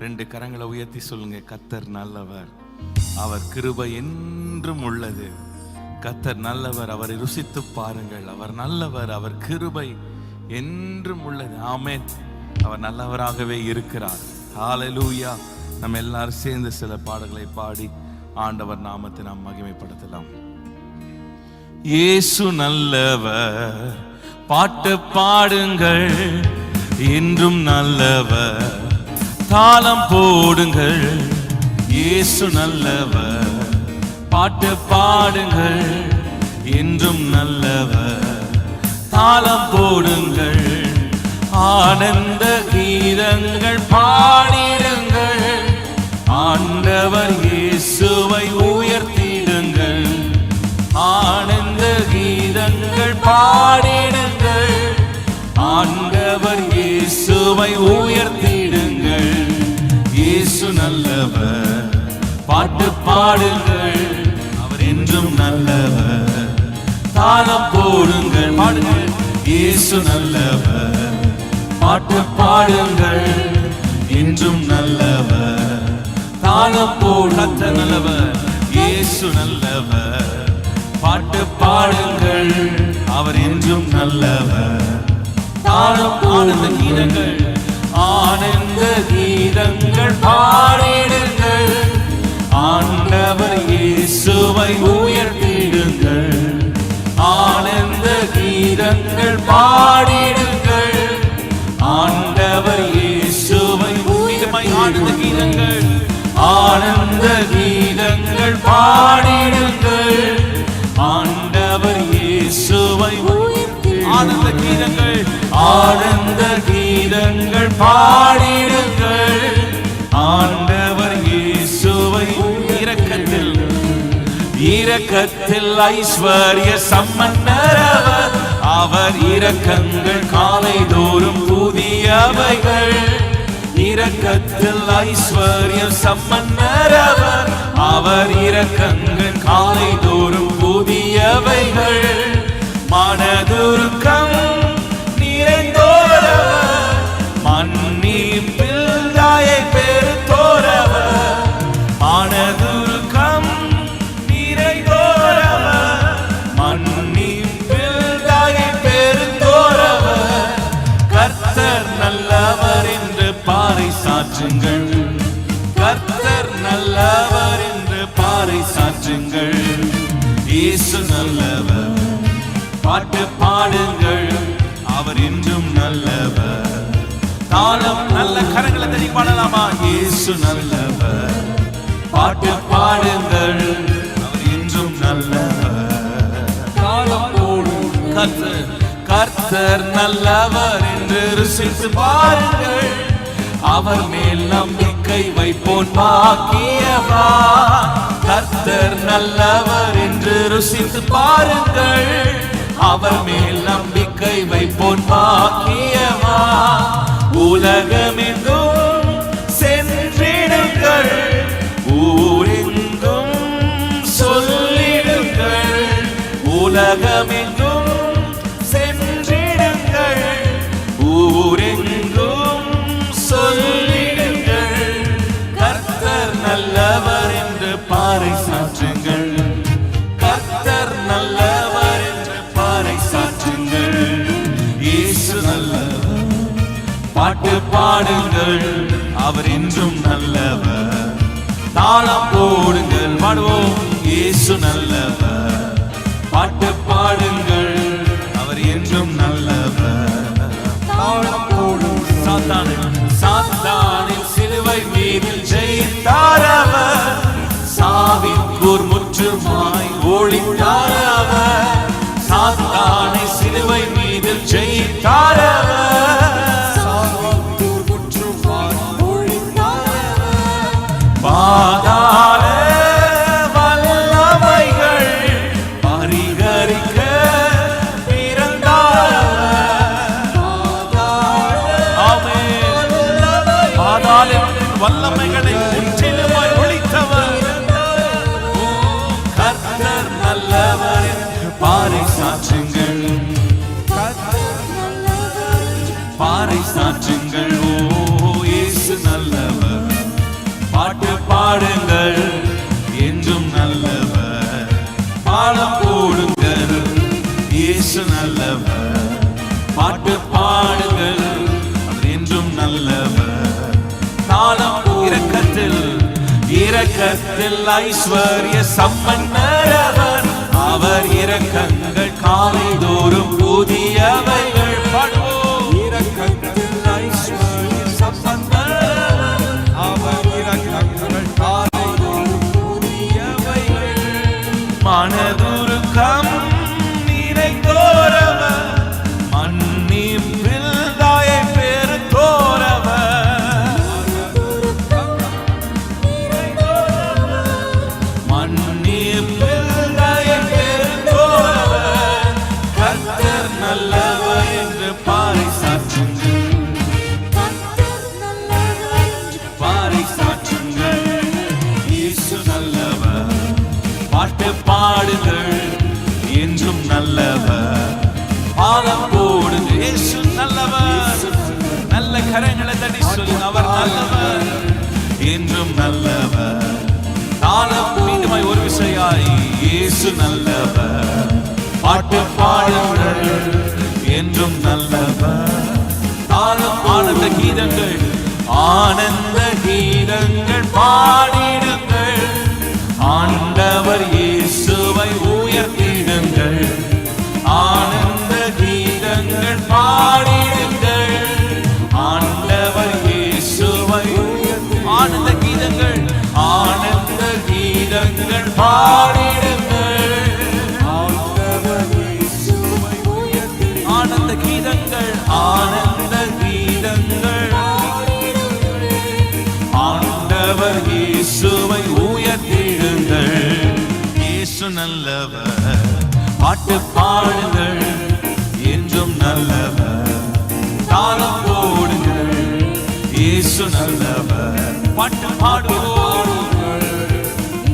2 கரங்களை உயர்த்தி சொல்லுங்க, கர்த்தர் நல்லவர், அவர் கிருபை என்றும் உள்ளது. கர்த்தர் நல்லவர், அவரை ருசித்து பாருங்கள். அவர் நல்லவர், அவர் கிருபை என்றும் உள்ளது. ஆமென். அவர் நல்லவராகவே இருக்கிறார். ஹல்லேலூயா. நம்ம எல்லாரும் சேர்ந்து சில பாடல்களை பாடி ஆண்டவர் நாமத்தை நாம் மகிமைப்படுத்தலாம். இயேசு நல்லவர், பாட்டு பாடுங்கள், என்றும் நல்லவர், தாளம் போடுங்கள். இயேசு நல்லவர், பாட்டு பாடுங்கள், என்றும் நல்லவர், தாளம் போடுங்கள். ஆனந்த கீதங்கள் பாடிடுங்கள், ஆண்டவர் இயேசுவை உயர்த்திடுங்கள். ஆனந்த கீதங்கள் பாடிடுங்கள், ஆண்டவர் இயேசுவை உயர்த்திடுங்கள். இயேசு நல்லவர், பாட்டு பாடுங்கள், அவர் என்றும் நல்லவர், தாளம் போடுங்கள். பாடுங்கள். இயேசு நல்லவர், பாட்டு பாடுங்கள், என்றும் நல்லவர், தாளம் போடு. கர்த்தர் நல்லவர், இயேசு நல்லவர், பாட்டு பாடுங்கள், அவர் என்றும் நல்லவர், தாளம் ஆனந்த கீதங்கள், ஆனந்த கீதங்கள் பாடிடுங்கள், ஆண்டவர் இயேசுவை உயர்த்திடுங்கள். ஆனந்த கீதங்கள் பாடிடுங்கள், ஆண்டவர் இயேசுவை உயர்மை. ஆனந்த கீதங்கள், ஆனந்த கீதங்கள் பாடிடுங்கள், ஆண்டவர் இயேசுவை. ஆனந்த கீதங்கள், ஆனந்த கீதங்கள் பாடிடுங்கள், ஆண்டவர் இயேசுவை. இரக்கத்தில் இரக்கத்தில் ஐஸ்வர்ய சம்பன்னரவர், அவர் இரக்கங்கள் காலைதோறும் புதியவைகள். இரக்கத்தில் ஐஸ்வர்ய சம்பன்னரவர், அவர் இரக்கங்கள் காலைதோறும் புதியவைகள். மனதுருக்கம் நிறைந்தோரவர், மன்னிப்பில் தாயை பெருத்தோரவர். மனதுருக்கம் நிறைந்தோரவர், மன்னிப்பில் தாயை பெருத்தோரவர். கர்த்தர் நல்லவர் என்று பாறை சாற்றுங்கள், கர்த்தர் நல்லவர் என்று பாறை சாற்றுங்கள். இயேசு நல்லவர், பாட்டு பாடுங்கள், அவர் என்றும் நல்லவர், தாளம். நல்ல கரங்களை தட்டி பாடலாமா? இயேசு நல்லவர், பாட்டு பாடுங்கள், அவர் என்றும் நல்லவர், தாளம் போடுங்கள். கர்த்தர் கர்த்தர் நல்லவர் என்று ருசித்து பாருங்கள், அவர் மேல் நம்பிக்கை வைப்போன் பாக்கியவா. கர்த்தர் நல்லவர் என்று ருசித்து பாருங்கள், அவர் மேல் நம்பிக்கை வைப்போன் பாக்கியவா. உலகமெங்கும் சென்றிடுங்கள், ஊரெங்கும் சொல்லிடுங்கள். உலகமெங்கும் சென்றிடுங்கள், ஊரெங்கும் சொல்லிடுங்கள். கர்த்தர் நல்லவர் என்று பாறை சாற்றுங்கள், கர்த்தர் நல்லவர் என்று பாறை சாற்றுங்கள். இயேசு நல்லவர், பாட்டு பாடுங்கள், அவர் என்றும் நல்லவர், தாளம் போடுங்கள். பாடுவோம். இயேசு நல்லவர், பாட்டு பாடுங்கள், அவர் என்றும் நல்லவர், தாளம் போடுங்கள். சாத்தானின் சிலுவை மீது ஜெயித்தாரவர், சாவின் கூர் முற்றுமாய் ஒளித்தாரவர். சாத்தானை சிலுவை மீது ஜெயித்தாரவர், சாவின் கூர் முற்றுமாய் ஒளித்தாரவர். பாதாள வல்லமைகள் பரிகரிக்க பிறந்தாரவர். ஆமென். பாதாளத்தின் வல்லமைகளை முற்றிலுமாய் ஒழித்தவர். கர்த்தர் நல்லவர் என்று பாறை சாற்றுங்கள், பாறை சாற்றுங்கள். ஓ இயேசு நல்லவர், என்றும் நல்லவர். காலம் இரக்கத்தில் ஐஸ்வர்ய சம்பன்னரவர். அவர் இரக்கங்கள் காலைதோறும் புதியவைகள். பாடுவோம். இரக்கத்தில் ஐஸ்வர்ய சம்பன்னரவர். அவர் இரக்கங்கள் காலைதோறும் புதியவைகள். மனதுருக்கம் நிறைந்தோரவர். மன்னிப்பில் தாயை பெருத்தோரவர். பாடுங்கள் என்றும் நல்லவர். பாலம் போடுங்கள். இயேசு நல்லவர். நல்ல கரங்களை தட்டி சொல்லுங்க. அவர் நல்லவர் என்றும் நல்லவர். காலம் மீண்டுமாய் ஒரு விஷயாய் இயேசு நல்லவர். பாட்டு பாடுங்கள் என்றும் நல்லவர். காலம் ஆனந்த கீதங்கள் பாடிடுங்கள். ஆண்டவர் இயேசுவை உயர்த்திடுங்கள். ஆனந்த கீதங்கள் பாடிடுங்கள். ஆண்டவர் இயேசுவை ஆனந்த கீதங்கள் பாடிடுங்கள். ஆண்டவர் இயேசுவை ஆனந்த கீதங்கள் ஆண்டவர் இயேசுவை உயர்த்திடுங்கள். இயேசு நல்லவர். பாட்டு பாடுங்கள் என்றும் நல்லவர். தாளம் போடுங்கள். இயேசு நல்லவர். பாட்டு பாடுவோம்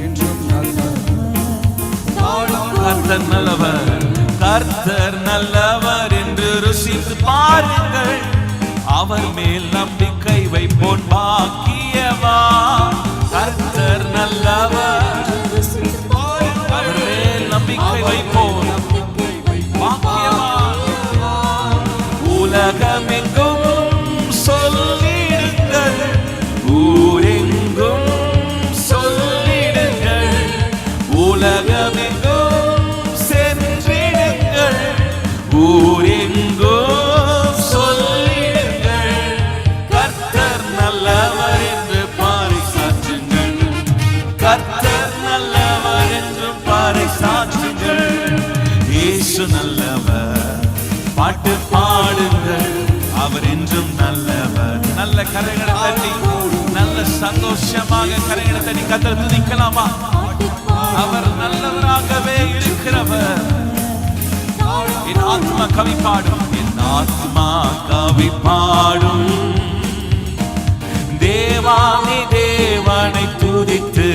என்றும் நல்லவர். கர்த்தர் நல்லவர். கர்த்தர் நல்லவர் என்று ருசித்து பாருங்கள். அவர் மேல் நம்பிக்கை வைப்போன் பாக்கியவா. கர்த்தர் நல்லவர். அவர் மேல் நம்பிக்கை வைப்போன் பாக்கியவா. உலகமெங்கும் சொல்லிடுங்கள். ஊரெங்கும் சொல்லிடுங்கள். உலகமெங்கும் சென்றிடுங்கள். ஊரெங்கும் நல்லவர். பாட்டு பாடுங்கள். அவர் என்றும் நல்லவர். நல்ல கரங்களை தட்டி நல்ல சந்தோஷமாக கரங்களை தட்டி கர்த்தரை துதிக்கலாமா? அவர் நல்லவராகவே இருக்கிறவர். என் ஆத்மா கவி பாடும். என் ஆத்மா கவி பாடும். தேவாதி தேவனை துதித்து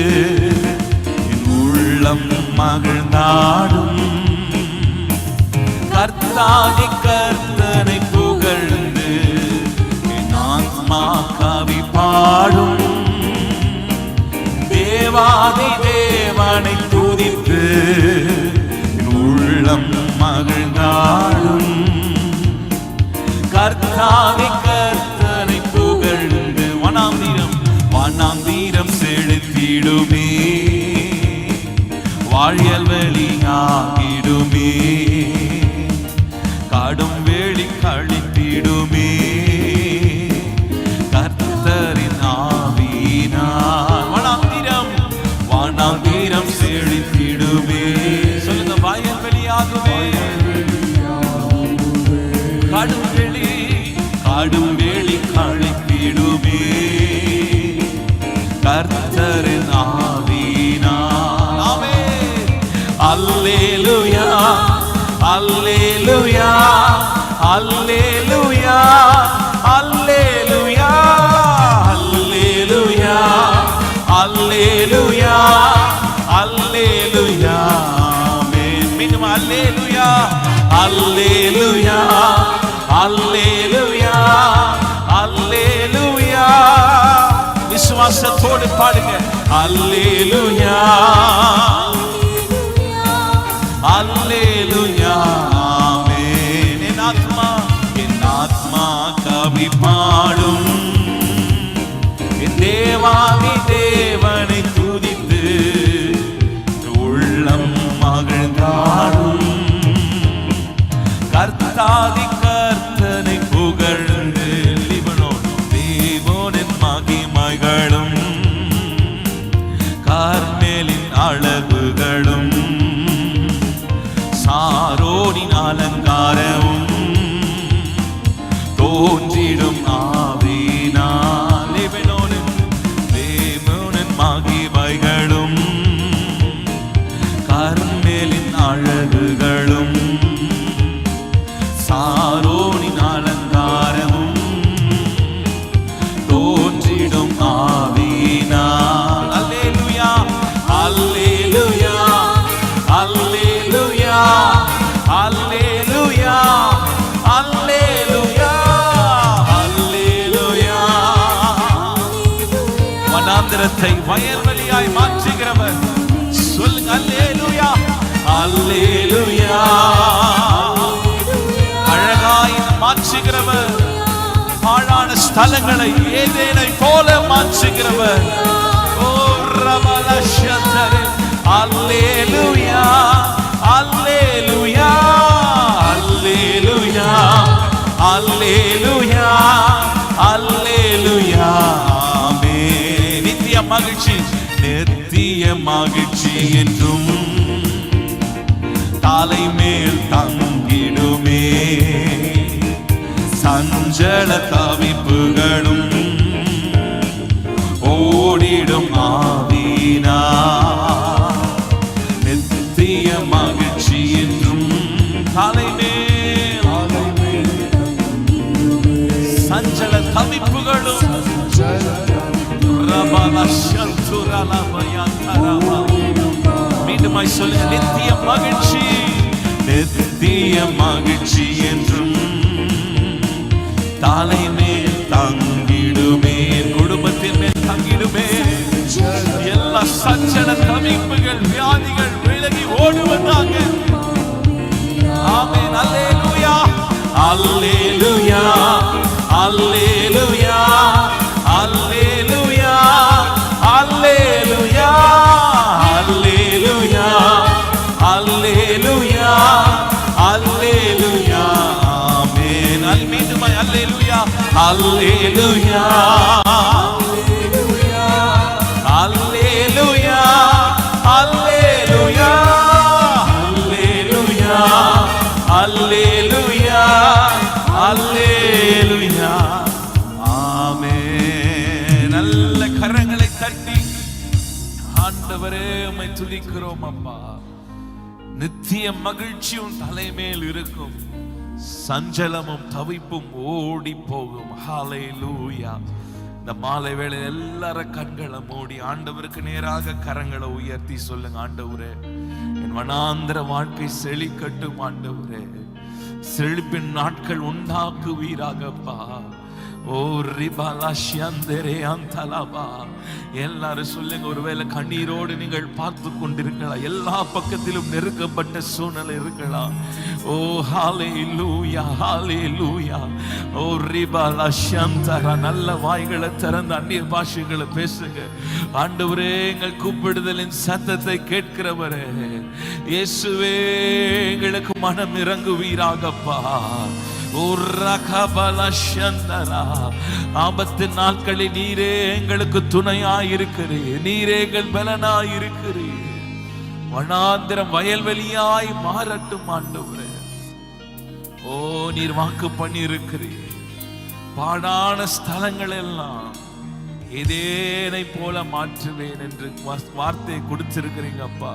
என் உள்ளம் மகிழ்ந்தாடும். கர்த்தாதி கர்த்தனை புகழ்ந்து என் ஆத்மா கவி பாடும். தேவாதி தேவனை துதித்து என் உள்ளம் மகிழ்ந்தாடும். கர்த்தாதி கர்த்தனை புகழ்ந்து வனாந்தீரம் செழித்திடுமே. வாழியல் வெளியாகிடுமே. காடும் வேலி கழித்திடுமே. கர்த்தரின் ஆவியினால் வனாந்தீரம் செழித்திடுமே. சொல்லுங்க. வாயல் வெளியாகுமே. காடும் வேலி கழித்திடுமே. கர்த்தரின் ஆவியினால். ஆமென். அல்லேலூயா அல்லேலூயா அல்லேலூயா அல்லேலூயா அல்லேலூயா அல்லேலூயா அல்லேலூயா. ஆமென். மீண்டும் அல்லேலூயா அல்லேலூயா அல்லேலூயா அல்லேலூயா. விசுவாசத்தோடு பாடுங்க. அல்லேலூயா அல்லேலூயா. ஆமென். என் ஆத்மா கவி பாடும். வனாந்திரத்தை வயல்வெளியாய் மாற்றுகிறவர். சொல்லுங்க அல்லேலூயா, அல்லேலூயா. அழகாய் மாற்றுகிறவர், பாழான ஸ்தலங்களை ஏதேனை போல மாற்றுகிறவர். ஓ ரபலஷதரே, அல்லேலூயா, அல்லேலூயா, அல்லேலூயா, அல்லேலூயா, அல்லேலூயா. ஆமென். நித்திய மகிழ்ச்சி, நித்திய மகிழ்ச்சி என்றும் தலை மேல் தங்கிடுமே. சஞ்சல தவிப்புகளும் ஓடிடும் ஆவினா. நித்திய மகிழ்ச்சி என்றும் தலை மேல், சஞ்சல தவிப்புகளும் மீண்டுமாய் சொல்லுங்க, நித்திய மகிழ்ச்சி, நித்திய மகிழ்ச்சி என்றும் தலை மேல் தங்கிடுமே. குடும்பத்தின் மேல் தங்கிடுமே. எல்லா சஞ்சல தவிப்புகள், வியாதிகள் விலகி ஓடுவதாக. ஆமென். அல்லேலூயா, அல்லேலூயா, அல்லேலூயா, அல்லேலூயா, அல்லேலூயா, அல்லேலூயா, அல்லேலூயா, அல்லேலூயா. ஆமென். மீண்டுமாய் அல்லேலூயா, அல்லேலூயா, அல்லேலூயா, அல்லேலூயா, அல்லேலூயா, அல்லேலூயா, அல்லேலூயா. ஆமென். நல்ல கரங்களை தட்டி ஆண்டவரே உம்மை துதிக்கிறோம் அப்பா. நித்திய மகிழ்ச்சியும் தலைமேல் இருக்கும், சஞ்சலமும் தவிப்பும் ஓடி போகும். ஹல்லேலூயா. இந்த மாலை வேளை எல்லாரும் கண்களை மூடி ஆண்டவருக்கு நேராக கரங்களை உயர்த்தி சொல்லுங்க, ஆண்டவரே என் வனாந்திர வாழ்க்கை செழிக்கட்டும். ஆண்டவரே செழிப்பின் நாட்கள் உண்டாக்குவீராகப்பா. ஓ ரிபாலா ஷியந்தரே அந்தலபா. எல்லாரும் சொல்லுங்க, ஒருவேளை கண்ணீரோடு நீங்கள் பார்த்து கொண்டிருக்கலாம், எல்லா பக்கத்திலும் நெருக்கப்பட்ட சூழ்நிலை இருக்கலாம். ஓ ஹல்லேலூயா, ஹல்லேலூயா. ஓ ரிபாலா ஷியந்தரா. நல்ல வாய்களை திறந்து அந்நிய பாஷைகளை பேசுங்க. ஆண்டவரே எங்கள் கூப்பிடுதலின் சத்தத்தை கேட்கிறவரே இயேசுவே, எங்களுக்கு மனம் இறங்குவீராகப்பா. ஆபத்து நாட்களில் நீரே எங்களுக்கு துணையாயிருக்கிறீர், நீரே எங்கள் பலனாயிருக்கிறீர். வனாந்திரம் வயல்வெளியாய் மாறட்டும் ஆண்டவரே. ஓ நீர் வாக்கு பண்ணி இருக்கிறீர், பாடான ஸ்தலங்கள் எல்லாம் ஏதேனை போல மாற்றுவேன் என்று வார்த்தை கொடுத்திருக்கிறீங்க அப்பா.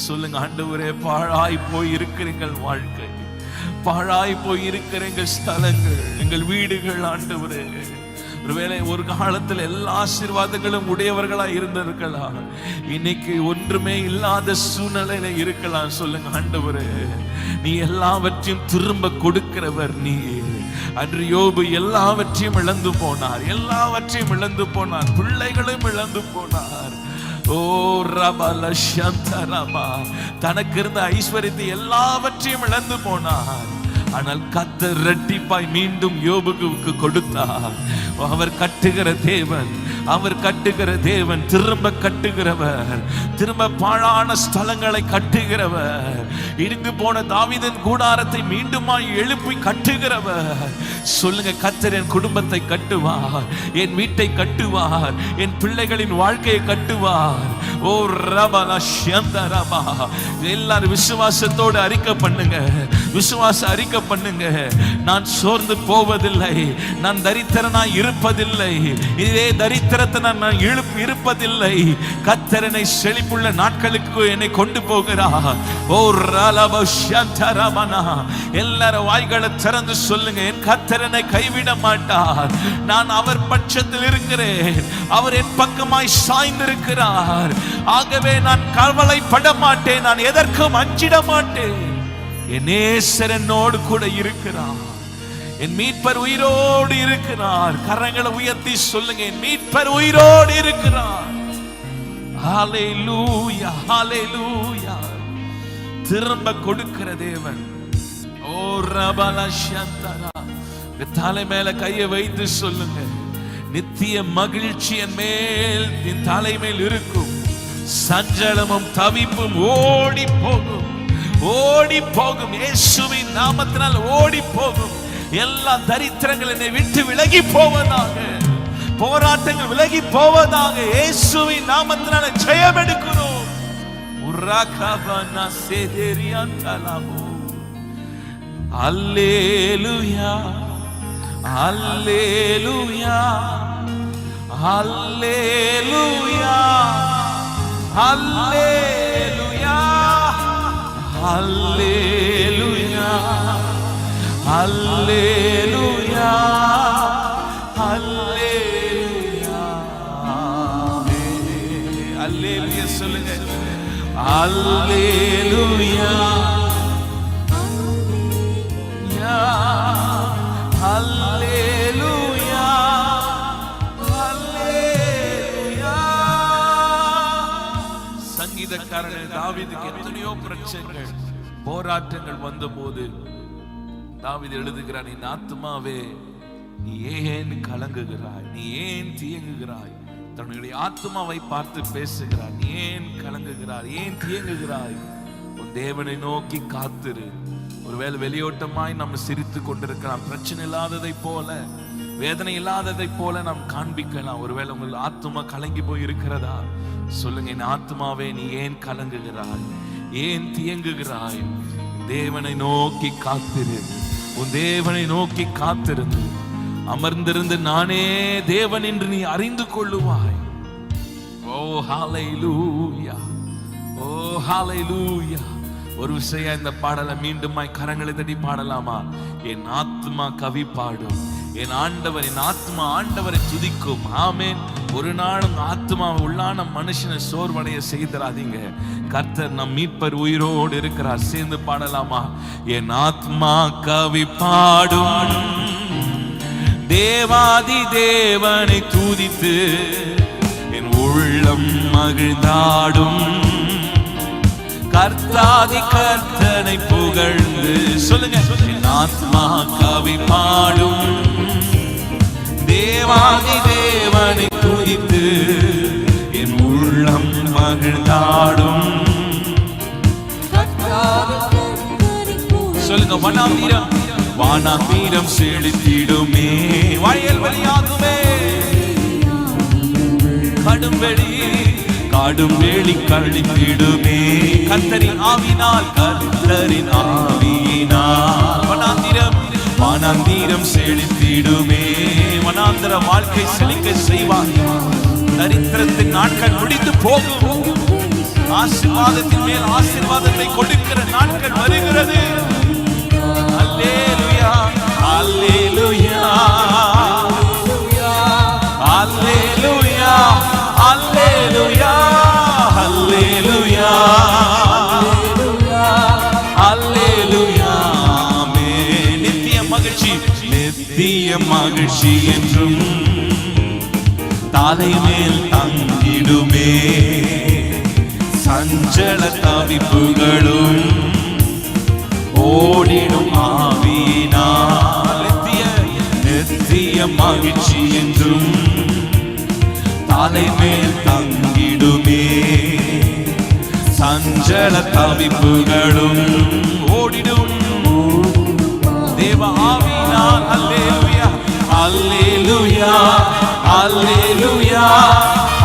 சொல்லுங்க ஆண்டவரே, பாழாய் போய் இருக்கிறீங்கள் வாழ்க்கை, பாழாய் போய் இருக்கிற எங்கள் ஸ்தலங்கள், எங்கள் வீடுகள் ஆண்டவரே. ஒருவேளை ஒரு காலத்தில் எல்லா ஆசீர்வாதங்களும் உடையவர்களாய் இருந்திருக்கலாம், இன்னைக்கு ஒன்றுமே இல்லாத சூழ்நிலையில இருக்கலாம். சொல்லுங்க ஆண்டவரே, நீ எல்லாவற்றையும் திரும்ப கொடுக்கிறவர். நீ அன்று யோபு எல்லாவற்றையும் இழந்து போனார், எல்லாவற்றையும் இழந்து போனார், பிள்ளைகளும் இழந்து போனார். ஓ ரபல சந்தரபா. தனக்கு இருந்த ஐஸ்வர்யத்தை எல்லாவற்றையும் இழந்து போனார். ஆனால் கர்த்தர் இரட்டிப்பாய் மீண்டும் யோபுக்கு கொடுத்தார். அவர் கட்டுகிற தேவன், அவர் கட்டுகிற தேவன், திரும்ப கட்டுகிறவர், திரும்ப பாழான ஸ்தலங்களை கட்டுகிறவர், இடிந்து போன தாவீதின் கூடாரத்தை மீண்டுமாய் எழுப்பி கட்டுகிறவர். சொல்லுங்க, கர்த்தர் என் குடும்பத்தை கட்டுவார், என் வீட்டை கட்டுவார், என் பிள்ளைகளின் வாழ்க்கையை கட்டுவார். ஓ ரபல ஷந்தரபா. எல்லாரும் விசுவாசத்தோடு அறிக்கை பண்ணுங்க, விசுவாச அறிக்கை பண்ணுங்க. நான் சோர்ந்து போவதில்லை, நான் தரித்திரனாய் இருப்பதில்லை, இதே தரித்திரத்தை நான் இருப்பதில்லை. கர்த்தரனை செழிப்புள்ள நாட்களுக்கு என்னை கொண்டு போகிறார். ஓ ரலப ஷந்தரபனா. எல்லாரும் வாய்களை திறந்து சொல்லுங்க, என் கர்த்தரனை கைவிட மாட்டார். நான் அவர் பட்சத்தில் இருக்கிறேன், அவர் என் பக்கமாய் சாய்ந்திருக்கிறார். ஆகவே நான் கவலைப்பட மாட்டேன், நான் எதற்கும் அஞ்சிட மாட்டேன். என் நேசர் என்னோடு கூட இருக்கிறார். என் மீட்பர் உயிரோடு இருக்கிறார். கரங்களை உயர்த்தி சொல்லுங்க, என் மீட்பர் உயிரோடு இருக்கிறார். ஹல்லேலூயா, ஹல்லேலூயா. திரும்ப கொடுக்கிற தேவன். ஓ ரபலஷந்தரா. தலை மேல கையை வைத்து சொல்லுங்க, நித்திய மகிழ்ச்சி என் மேல், என் தலை மேல் இருக்கும். சஞ்சலமும் தவிப்பும் ஓடி போகும், ஓடி போகும். இயேசுவின் நாமத்தினால் ஓடி போகும். எல்லா தரித்திரங்கள் என்னை விட்டு விலகி போவதாக, போராட்டங்கள் விலகி போவதாக. இயேசுவின் நாமத்தினால ஜெயம் எடுக்கிறோம். உராகபனா சேதேரியாந்தலாமோ. அல்லேலூயா, அல்லேலூயா, அல்லேலூயா, அல்லேலூயா, அல்லேலூயா, அல்லேலூயா, அல்லேலூயா. அல்லேலூயா சொல்லுங்க. அல்லேலூயா, அல்லேலூயா, அல்லேலூயா. சங்கீதக்காரன் தாவீதுக்கு எத்தனையோ பிரச்சனைகள், போராட்டங்கள் வந்தபோது தாவீது எழுதுகிறான், என் ஆத்துமாவே நீ ஏன் கலங்குகிறாய், நீ ஏன் தியங்குகிறாய். தன்னுடைய ஆத்துமாவை பார்த்து பேசுகிறார். நீ ஏன் கலங்குகிறாய், ஏன் தியங்குகிறாய்? உன் தேவனை நோக்கி காத்திரு. ஒருவேளை வெளியோட்டமாய் நம்ம சிரித்து கொண்டிருக்கலாம். பிரச்சனை இல்லாததை போல, வேதனை இல்லாததை போல நாம் காண்பிக்கலாம். ஒருவேளை உங்கள் ஆத்துமா கலங்கி போய் இருக்கிறதா? சொல்லுங்க, என் ஆத்துமாவே நீ ஏன் கலங்குகிறாய், ஏன் தியங்குகிறாய்? தேவனை நோக்கி காத்திரு. உன் தேவனை நோக்கி காத்திருந்து அமர்ந்திருந்து நானே தேவன் என்று நீ அறிந்து கொள்ளுவாய். ஓ ஹல்லேலூயா, ஓ ஹல்லேலூயா. ஒரு விஷயம், இந்த பாடலை மீண்டுமாய் கரங்களை தட்டி பாடலாமா? என் ஆத்மா கவி பாடும், என் ஆண்டவர், என் ஆத்மா ஆண்டவரை துதிக்கும். ஆமென். ஒரு நாளும் ஆத்மா உள்ளான மனுஷனை சோர்வடைய செய்திராதீங்க. கர்த்தர் நம் மீட்பர் உயிரோடு இருக்கிறார். சேர்ந்து பாடலாமா? என் ஆத்மா கவி பாடும், தேவாதி தேவனை துதித்து என் உள்ளம் மகிழ்ந்தாடும். கர்த்தாதி கர்த்தனை புகழ்ந்து சொல்லுங்க, என் ஆத்மா கவி பாடும், தேவாதி தேவனை துதித்து என் உள்ளம் மகிழ்ந்தாடும். சொல்லுங்க, வனாந்தீரம், வானாந்தீரம் செழித்திடுமே, வயல்வெளியாகுமே. கடும்வெளி, காடும்வெளி கழித்திடுமே. கர்த்தரின் ஆவினால், கர்த்தரின் ஆவியினால். வனாந்தீரம், வானாந்தீரம் செழித்திடுமே. வனாந்தர வாழ்க்கை செழிக்க செய்வார். தரித்திரத்தின் நாட்கள் முடிந்து போகும். ஆசீர்வாதத்தின் மேல் ஆசீர்வாதத்தை கொடுக்கிற நாட்கள் வருகிறது. அல்லேலூயா, அல்லேலூயா, அல்லேலூயா, அல்லேலூயா, அல்லேலூயா, அல்லேலூயா. நித்திய மகிழ்ச்சி, நித்திய மகிழ்ச்சி என்றும் தலைமேல் தங்கிடுமே. சஞ்சல தவிப்புகளும் ஓடிடும் ஆவியினால். நித்திய மகிழ்ச்சி என்றும் தலைமேல் தங்கிடுமே. சஞ்சல தவிப்புகளும் ஓடிடும் தேவ ஆவியினால். அல்லேலூயா, அல்லேலூயா, அல்லேலூயா,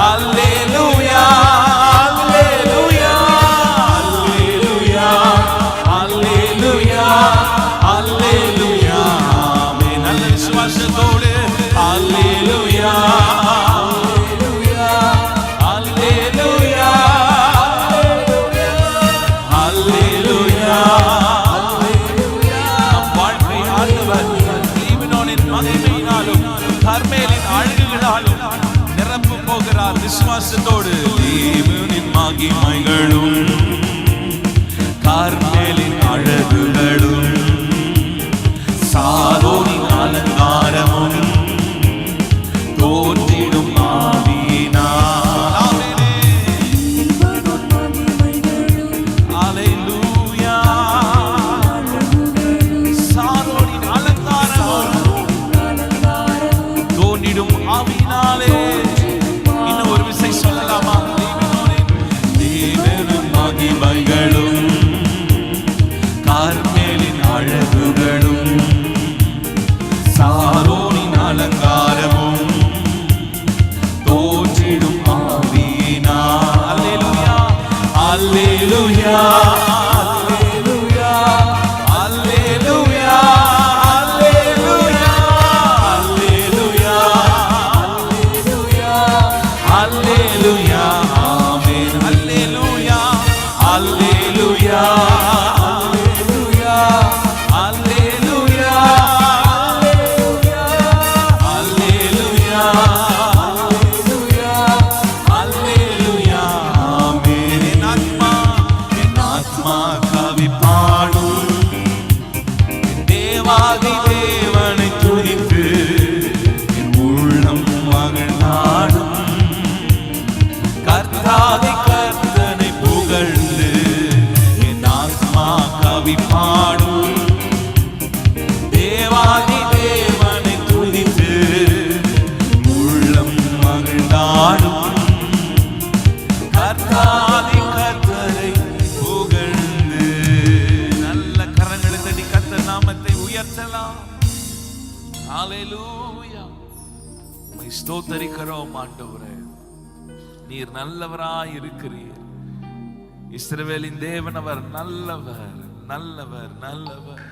அல்லேலூயா, அல்லேலூயா, அல்லேலூயா, அல்லேலூயா, அல்லேலூயா. நல்ல விசுவாசத்தோடு அல்லேலூயா, அல்லேலூயா, அல்லேலூயா. நம் வாழ்க்கை ஆண்டவர் லீபனோனின் மகிமையினாலும் கர்மேலின் அழகுகளாலும் நிரப்ப போகிறார். விசுவாசத்தோடு லீபனோனின் மகிமைகளும் கர்மேலின் அழகுகளும் சாரோனின் ஆவியினாலே. இன்னும் ஒரு விசை சொல்லலாமா? தேவனின் மகிமைகளும் கார்மேலின் அழகுகளும் சாரோனின் அலங்காரமும் தோன்றிடும் ஆவியினால். அல்லேலூயா அல்லேலூயா தேவனை துதித்து என் உள்ளம் மகிழ்ந்தாடும். கர்த்தாதி கர்த்தனை புகழ்ந்து என் ஆத்மா கவி பாடும். தேவாதி தேவனை துதித்து உள்ளம் மகிழ்ந்தாடும். கர்த்தாதி கர்த்தரை புகழ்ந்து. நல்ல கரங்களை தட்டி கர்த்தர் நாமத்தை உயர்த்தலாம். ஹல்லேலூயா. உம்மை ஸ்தோத்திரிக்கிறோம் ஆண்டவரே, நீர் நல்லவராய் இருக்கிறீர். இஸ்ரவேலின் தேவன் அவர் நல்லவர் நல்லவர் நல்லவர்.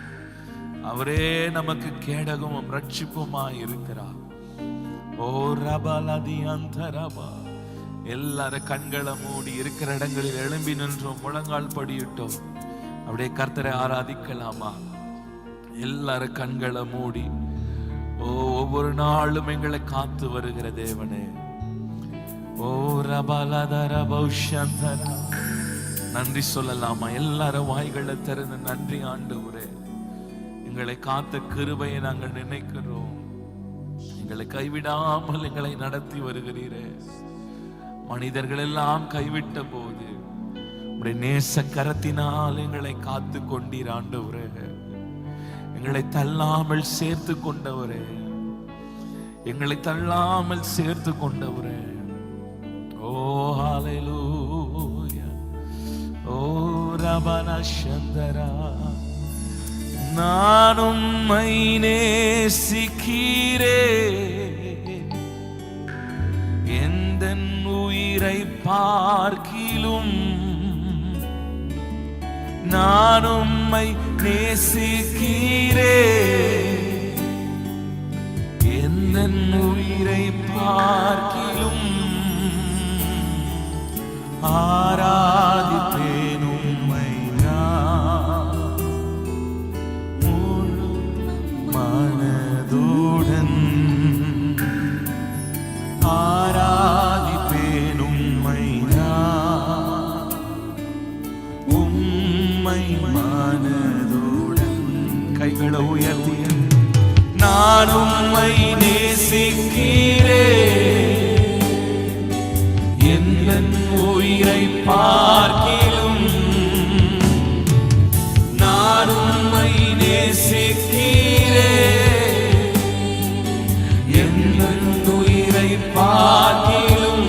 அவரே நமக்கு கேடகமும் ரட்சிப்புமாய் இருக்கிறார். ஓ ரபலதி அந்தரபா. எல்லாரும் கண்களை மூடி இருக்கிற இடங்களில் எழும்பி நின்றோம், முழங்கால் படியிட்டோம். அப்படியே கர்த்தரை ஆராதிக்கலாமா? எல்லாரும் கண்களை மூடி. ஓ ஒவ்வொரு நாளும் எங்களை காத்து வருகிற தேவனே, ஓ ரபலதர பௌஷந்தரா, நன்றி சொல்லலாமா? எல்லாரும் வாய்களை திறந்து நன்றி ஆண்டவரே, எங்களை காத்த கிருபையை நாங்கள் நினைக்கிறோம். எங்களை கைவிடாமல் எங்களை நடத்தி வருகிறீரே. மனிதர்கள் எல்லாம் கைவிட்ட போது உம்முடைய நேச கரத்தினால் எங்களை காத்து கொண்டீர் ஆண்டவரே. எங்களை தள்ளாமல் சேர்த்து கொண்டவரே, எங்களை தள்ளாமல் சேர்த்து கொண்டவரே. ஓ ஹல்லேலூயா. ஓ ரபனா சந்தரா. நான் உம்மை நேசிக்கிறேன், எந்தன் உயிரை பார்க்கிலும் நான் உம்மை நேசிக்கிறேன், எந்தன் உயிரை பார்க்கிலும் ஆராதிப்பேன் உம்மை நான் முழு மனதுடன். ஆராதிப்பேன் உம்மை நான் உம்மை மனதுடன். கைகளை உயர்த்தி நான் உம்மை நேசிக்கிறேன், எந்தன் உயிரை பார்க்கிலும் நான் உம்மை நேசிக்கிறேன், எந்தன் உயிரை பார்க்கிலும்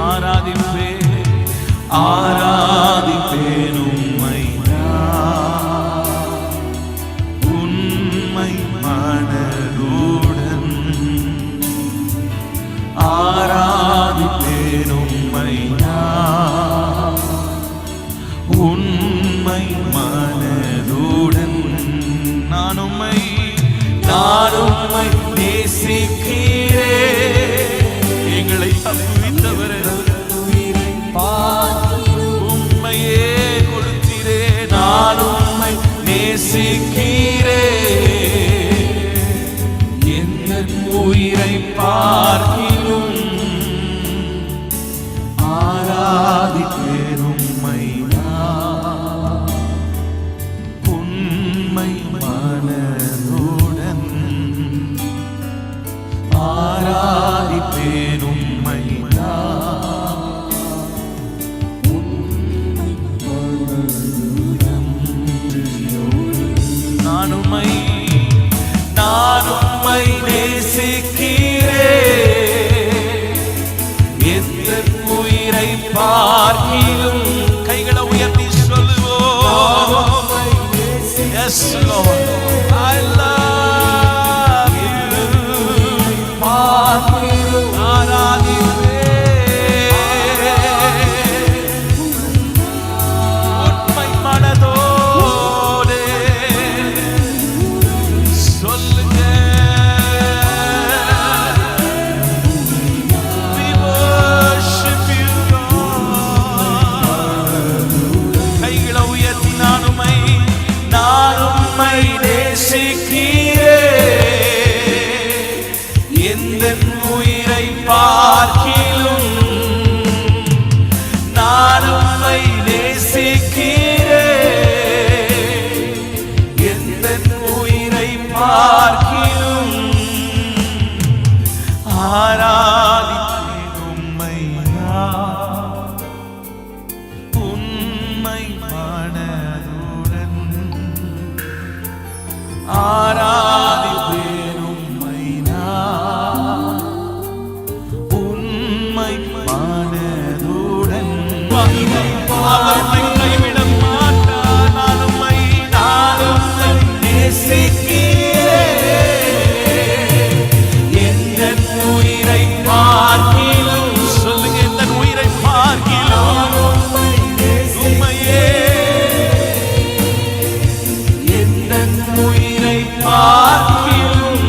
ஆராதிப்பேன் ஆராதிப்பேன் உம்மை நான் உம்மை மனதுடன். ஆராதிப்பேன் உம்மை நான் உம்மை மனதுடன். நான் உம்மை நேசிக்கிறேன், எங்களை தப்புவித்தவரே, உம்மையே கொடுத்தீரே. நான் உம்மை நேசிக்கிறேன், என் உயிரை பார்க்கிலும் ஆராதிப்பேன் உயிரை பார்க்கிலும் நான் உம்மை நேசிக்கிறேன். எந்த உயிரை பார்க்கிலும் ஆராதிப்பேன் உம்மை நான் உண்மை மனதுடன். ஆராதிப்பேன் உம்மை நான் உண்மை மனதுடன். அவர் கைவிட மாட்டார். நான் உம்மை நேசிக்கிறேன். எந்த உயிரை பார்க்கிலும் சொல்லுங்க, எந்த உயிரை பார்க்கிலும் உம்மையே. எந்த உயிரை பார்க்கிலும்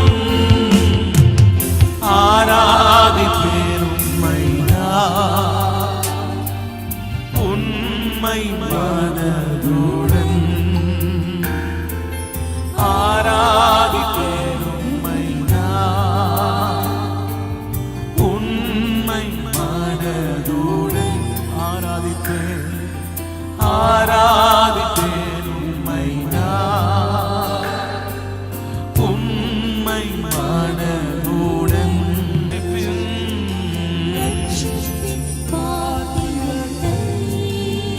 ஆராதிப்பேன் உம்மை நான் உண்மை மனதுடன். ஆராதிப்பேன் உம்மை நான் உண்மை மனதுடன். ஆராதிப்பேன் ஆராதிப்பேன் உம்மை நான் உண்மை மனதுடன்.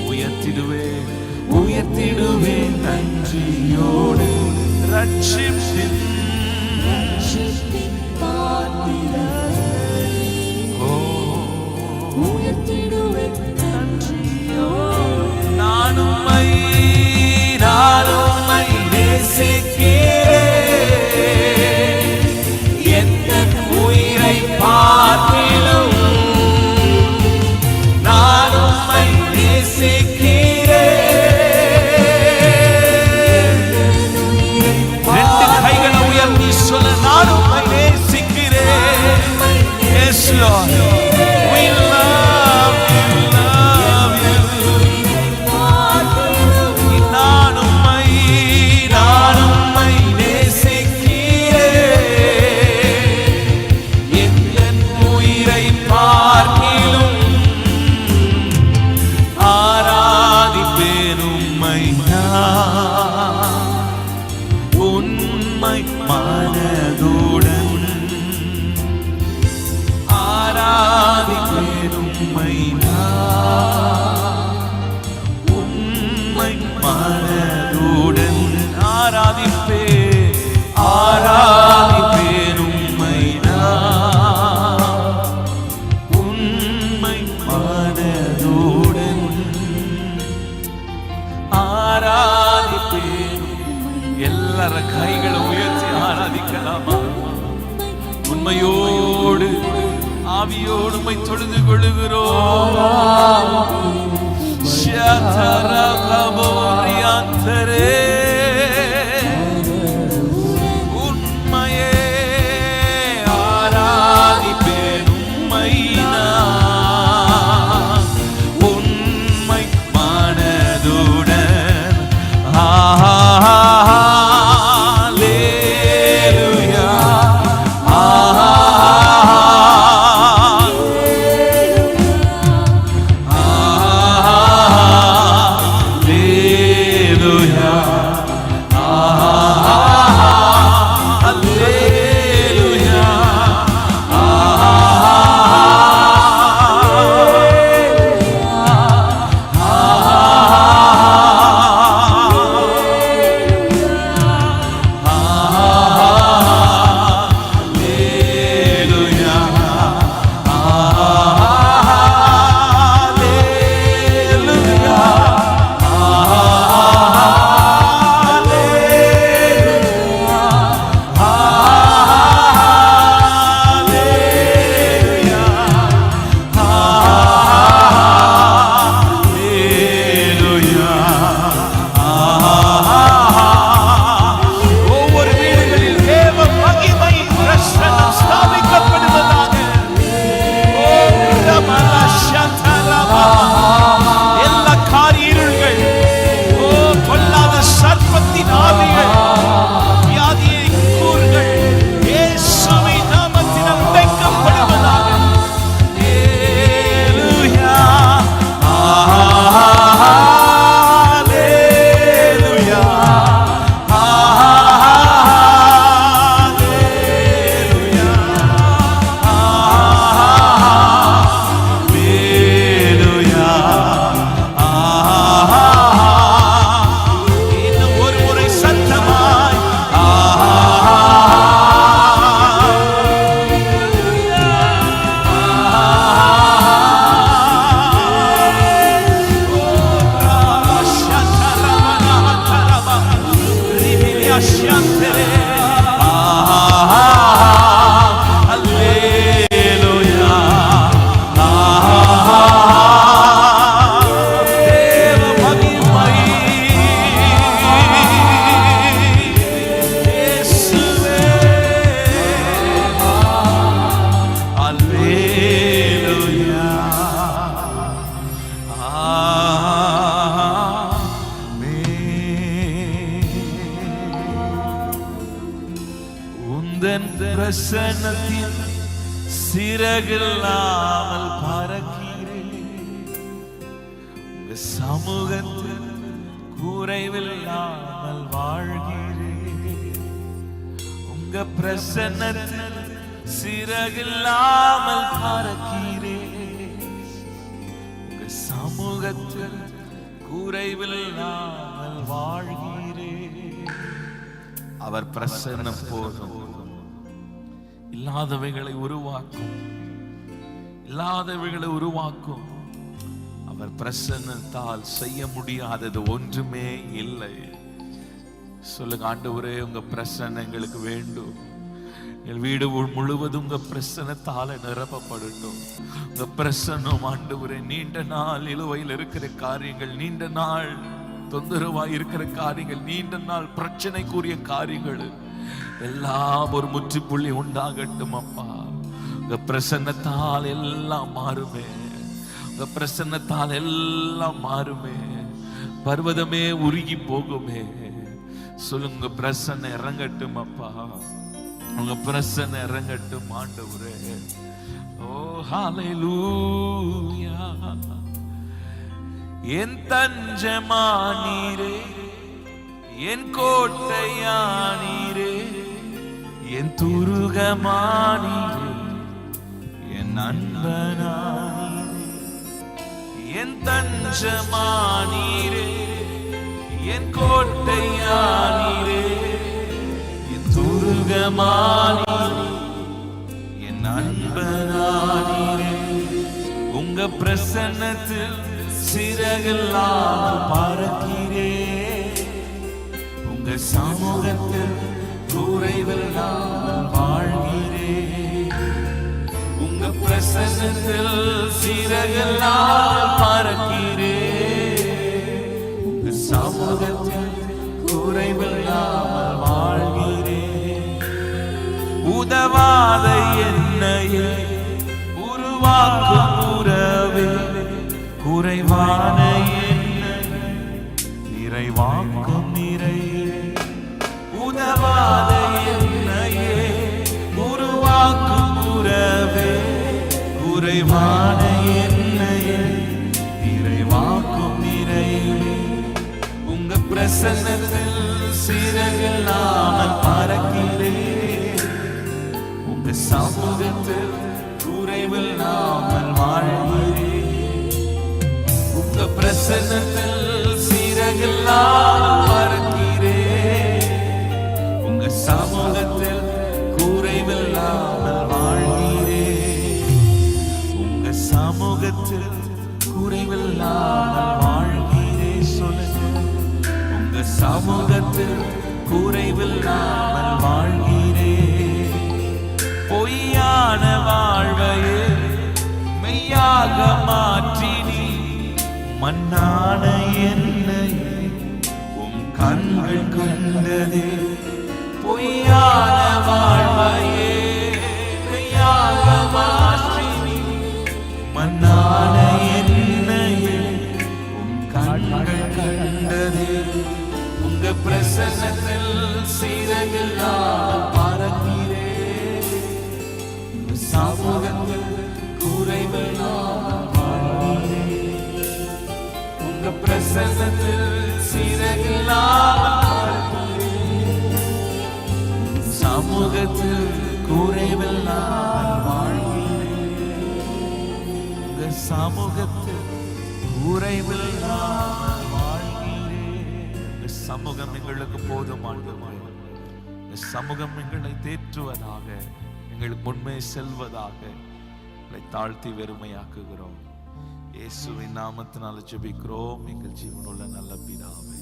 உயர்த்திடுவேன் உயர்த்திடுவேன் நன்றியோடு. ரட்சிப்பின் நான் உம்மை நேசிக்கிறேன். எந்த உயிரை பார்க்கிலும் நான் உம்மை நேசிக்கிறேன். ரெண்டு கைகளை உயர்த்தி சொல்ல, நான் உம்மை நேசிக்கிறேன். Yes, Lord. We love you, love you. நான் உம்மை நேசிக்கிறேன். எந்த உயிரை பார்க்கிலும் ஆராதிப்பேன் உம்மை நான் உண்மை மனதுடன். ஆராதிப்பேன் உம்மை நான் உண்மை மனதுடன். ஆராதிப்பேன் ஆராதிப்பேன் உம்மை நான் உண்மை மனதுடன். ஆராதிப்பேன். எல்லார கைகளை உயர்த்தி ஆராதிக்கலாமா? உண்மையோடு ஆவியோடு உம்மை தொழுது கொள்ளுகிறோம். உண்மையே ஆராதிப்பேன் உம்மை நான் உண்மை மனதுடன். ஹல்லேலூயா hallelujah. சிறகில்லாமல் பறக்கிறேன். உங்க சமூகத்தில் குறைவில்லாமல் வாழ்கிறேன். உங்க பிரசன்னத்தில் சிறகில்லாமல் பறக்கிறேன். உங்க சமூகத்தில் குறைவில்லாமல் வாழ்கிறேன். அவர் பிரசன்னம் போதும். இல்லாதவைகளை உருவாக்கும், இல்லாதவைகளை உருவாக்கும். அவர் பிரசன்னத்தால் செய்ய முடியாதது ஒன்றுமே இல்லை. சொல்லுங்க, ஆண்டவரே உங்க பிரசன்னம் எங்களுக்கு வேண்டும். எங்கள் வீடு முழுவதும் உங்க பிரசன்னத்தால நிரப்பப்படட்டும். உங்க பிரசன்னம் ஆண்டவரே, நீண்ட நாள் இழுவையில் இருக்கிற காரியங்கள், நீண்ட நாள் தொந்தரவாய் இருக்கிற காரியங்கள், நீண்ட நாள் பிரச்சனைக்குரிய காரியங்கள் எல்லாம் ஒரு முற்றுப்புள்ளி உண்டாகட்டும் அப்பா. உங்க பிரசன்னத்தால் எல்லாம் மாறுமே. உங்க பிரசன்னத்தால் எல்லாம் மாறுமே. பர்வதமே உருகி போகுமே. சொல்லுங்க, பிரசன்ன இறங்கட்டும் அப்பா. உங்க பிரசன்ன இறங்கட்டும் ஆண்டவரே. ஓ ஹல்லேலூயா. என் தஞ்சமானீரே, என் கோட்டையானீரே, என் துருகமானீரே, என் அன்பனானீரே. என் தஞ்சமானீரே, என் கோட்டையானீரே, என் துருகமானீரே, என் அன்பனானீரே. உங்க பிரசன்னத்தில் சிறகில்லாமல் பறக்கிறேன். உங்க சமூகத்தில் குறைவில்லாமல் வாழ்கிறேன். உங்க பிரசன்னத்தில் சிறகில்லாமல் பறக்கிறேன். உங்க சமூகத்தில் குறைவில்லாமல் வாழ்கிறேன். உதவாத என்னையே உருவாக்கும் உறவே, குறைவான என்னை நிறைவாக்கும் நிறையே. உதவாத என்னையே உருவாக்கும் உறவே, குறைவான என்னையே நிறைவாக்கும் நிறையே. உங்க பிரசன்னத்தில் சிறகில்லாமல் பறக்கிறேன். உங்க சமூகத்தில் குறைவில்லாமல் வாழ்கிறேன். உங்க பிரசன்னத்தில் சிறகில்லாமல் பறக்கிறேன். உங்க சமூகத்தில் குறைவில்லாமல் வாழ்கிறேன். உங்க சமூகத்தில் குறைவில்லாமல் வாழ்கிறேன். சொல்லுங்க, உங்க சமூகத்தில் குறைவில்லாமல் வாழ்கிறேன். பொய்யான வாழ்வையே மெய்யாக மாற்றினி, மண்ணான என்னை உம் கண்கள் கண்டதே. பொய்யான வாழ்வையே மெய்யாக மாற்றினி, மண்ணான என்னையே உம் கண்கள் கண்டதே. உங்க பிரசன்னத்தில் சிறகில்லாமல் பறக்கிறேன். உங்க சமூகத்தில் குறைவில்லாமல் வாழ்கிறேன். உங்க பிரசன்னத்தில் சிறகில்லாமல் பறக்கிறேன். சமூகத்தில் குறைவில்லாமல் வாழ்கிறேன். உங்க சமூகத்தில் குறைவில்லாமல் வாழ்கிறேன். உங்க சமூகம் எங்களுக்கு போதுமானது. உங்க சமூகம் எங்களை தேற்றுவதாக, எங்களுக்கு முன்னே செல்வதாக எங்களை தாழ்த்தி வெறுமையாக்குகிறோம். இயேசுவின் நாமத்தினால ஜெபிக்கிறோம் எங்கள் ஜீவனுள்ள நல்ல பிதாவே.